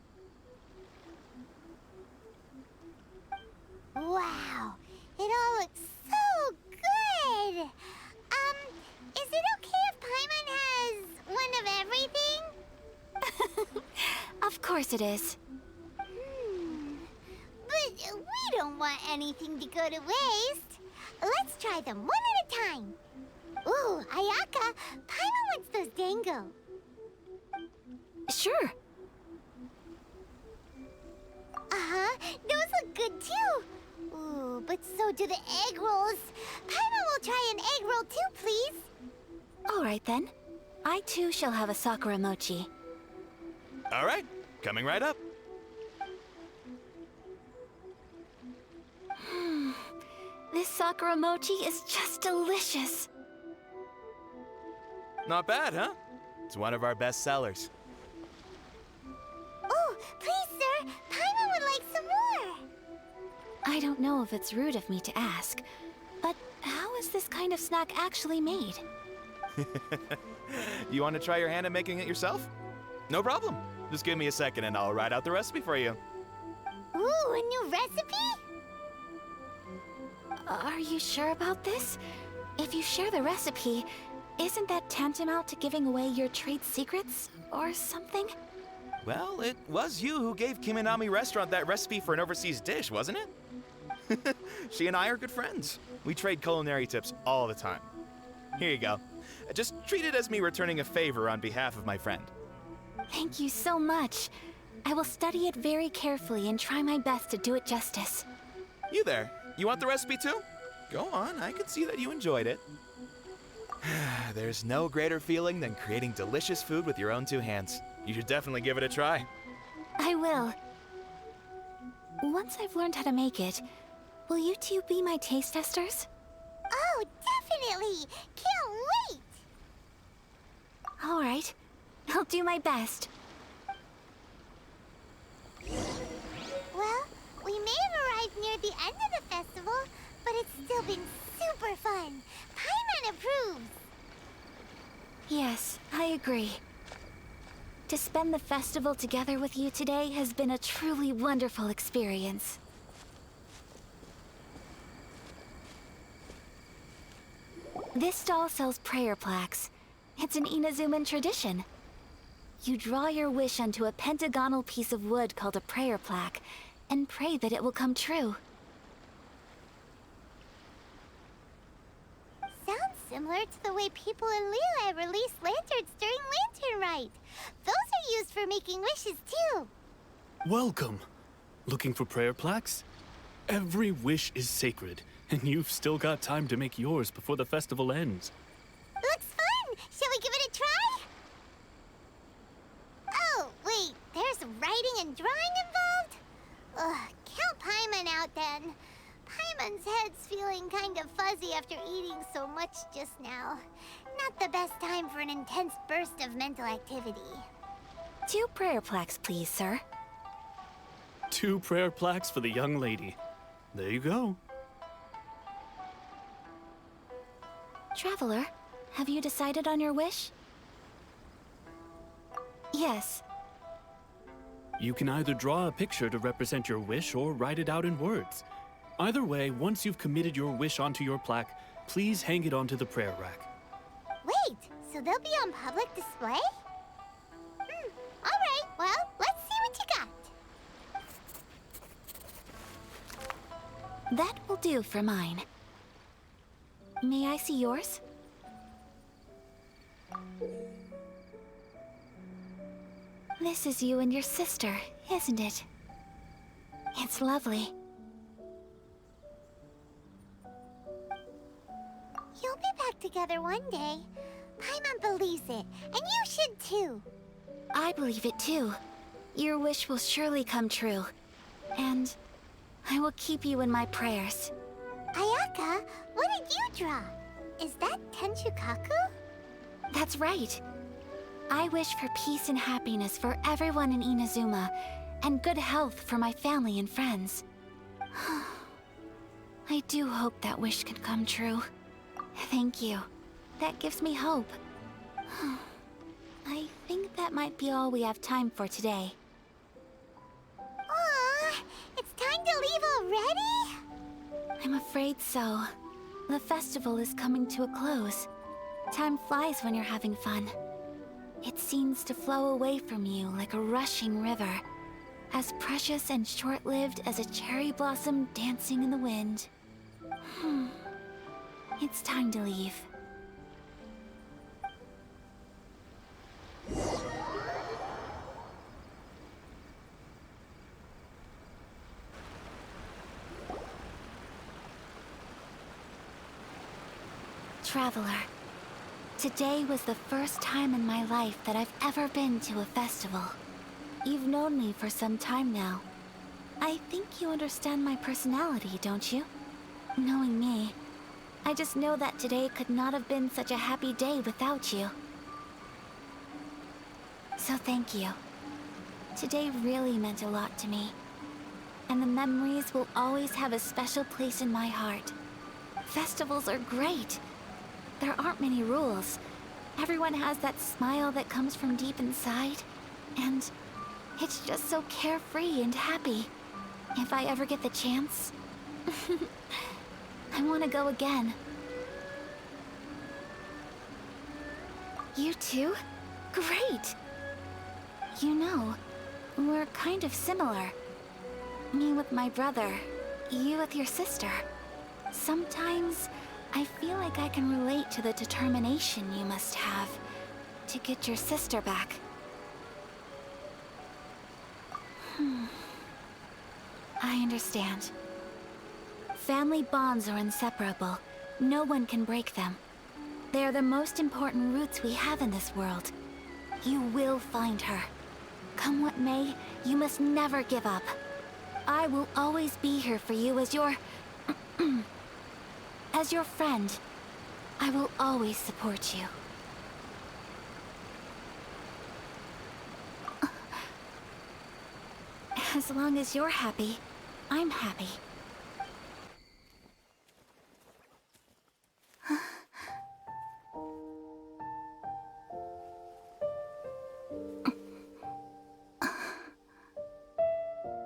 Wow, it all looks so good! Is it okay if Paimon has one of everything? Of course it is. But we don't want anything to go to waste. Let's try them one at a time. Ooh, Ayaka, Paimon wants those dango. Sure. Uh-huh, those look good too. Ooh, but so do the egg rolls. Paimon will try an egg roll too, please. All right then. I too shall have a Sakura mochi. All right, coming right up. This Sakura mochi is just delicious. Not bad, huh? It's one of our best sellers. Oh, please, sir. Paimon would like some more. I I don't know if it's rude of me to ask, but how is this kind of snack actually made? You want to try your hand at making it yourself? No problem. Just give me a second and I'll write out the recipe for you. Ooh, a new recipe? Are you sure about this? If you share the recipe, isn't that tantamount to giving away your trade secrets or something? Well, it was you who gave Kiminami Restaurant that recipe for an overseas dish, wasn't it? She and I are good friends. We trade culinary tips all the time. Here you go. Just treat it as me returning a favor on behalf of my friend. Thank you so much. I will study it very carefully and try my best to do it justice. You there. You want the recipe too? Go on, I can see that you enjoyed it. There's no greater feeling than creating delicious food with your own two hands. You should definitely give it a try. I will. Once I've learned how to make it, will you two be my taste testers? Oh, definitely! Can't wait! All right. I'll do my best. Well, we may have arrived near the end of the festival, but it's still been super fun. Paimon approves! Yes, I agree. To spend the festival together with you today has been a truly wonderful experience. This stall sells prayer plaques. It's an Inazuman tradition. You draw your wish onto a pentagonal piece of wood called a prayer plaque, and pray that it will come true. Sounds similar to the way people in Liyue release lanterns during Lantern Rite. Those are used for making wishes too. Welcome. Looking for prayer plaques? Every wish is sacred, and you've still got time to make yours before the festival ends. Looks fun! Shall we give it a try? Oh, wait, there's writing and drawing involved? Ugh, count Paimon out then. Paimon's head's feeling kind of fuzzy after eating so much just now. Not the best time for an intense burst of mental activity. 2 prayer plaques, please, sir. 2 prayer plaques for the young lady. There you go. Traveler, have you decided on your wish? Yes. You can either draw a picture to represent your wish or write it out in words. Either way, once you've committed your wish onto your plaque, please hang it onto the prayer rack. Wait, so they'll be on public display? Alright, well, let's see what you got. That will do for mine. May I see yours? This is you and your sister, isn't it? It's lovely. You'll be back together one day. Paimon believes it, and you should too. I believe it too. Your wish will surely come true. And I will keep you in my prayers. Ayaka, what did you draw? Is that Tenchukaku? That's right. I wish for peace and happiness for everyone in Inazuma, and good health for my family and friends. I do hope that wish can come true. Thank you. That gives me hope. I think that might be all we have time for today. Aw, it's time to leave already? I'm afraid so. The festival is coming to a close. Time flies when you're having fun. It seems to flow away from you like a rushing river, as precious and short-lived as a cherry blossom dancing in the wind. It's time to leave. Traveler, today was the first time in my life that I've ever been to a festival. You've known me for some time now. I think you understand my personality, don't you? Knowing me, I just know that today could not have been such a happy day without you. So thank you. Today really meant a lot to me. and the memories will always have a special place in my heart. Festivals are great. There aren't many rules. Everyone has that smile that comes from deep inside, and it's just so carefree and happy. If I ever get the chance, I want to go again. You too? Great! You know, we're kind of similar. Me with my brother, you with your sister. Sometimes I feel like I can relate to the determination you must have to get your sister back. I understand. Family bonds are inseparable. No one can break them. They are the most important roots we have in this world. You will find her. Come what may, you must never give up. I will always be here for you as your... as your friend. I will always support you. As long as you're happy, I'm happy.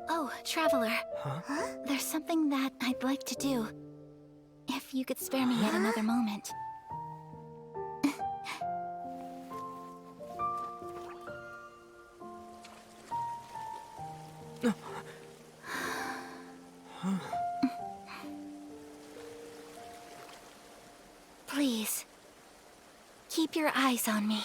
Oh, Traveler. Huh? There's something that I'd like to do. If you could spare me yet another moment. Please, keep your eyes on me.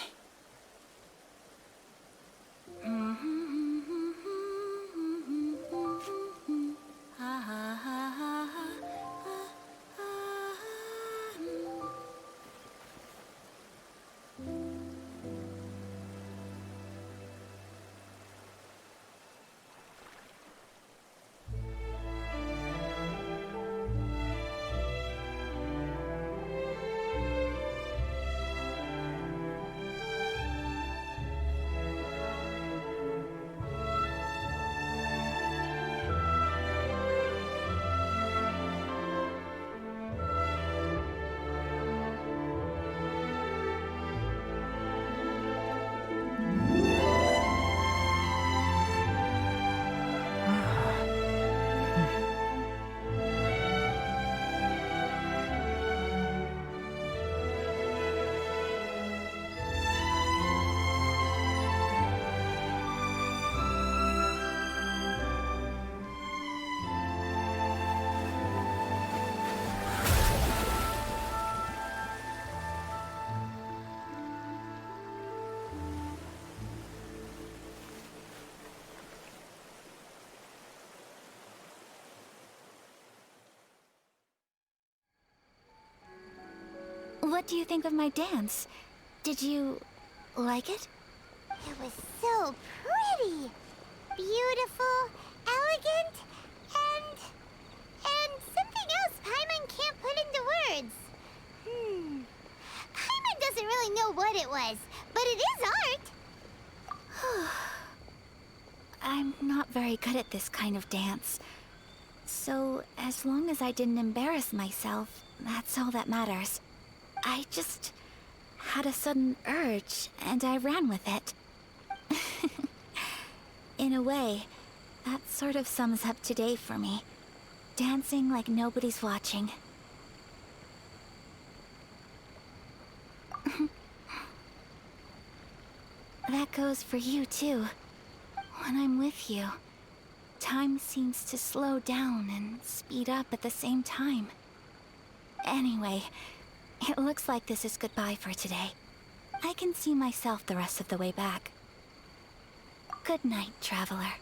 What do you think of my dance? Did you like it? It was so pretty, beautiful, elegant, and something else Paimon can't put into words. Paimon doesn't really know what it was, but it is art. I'm not very good at this kind of dance. So, as long as I didn't embarrass myself, that's all that matters. I just had a sudden urge, and I ran with it. In a way, that sort of sums up today for me. Dancing like nobody's watching. That goes for you, too. When I'm with you, time seems to slow down and speed up at the same time. Anyway, it looks like this is goodbye for today. I can see myself the rest of the way back. Good night, Traveler.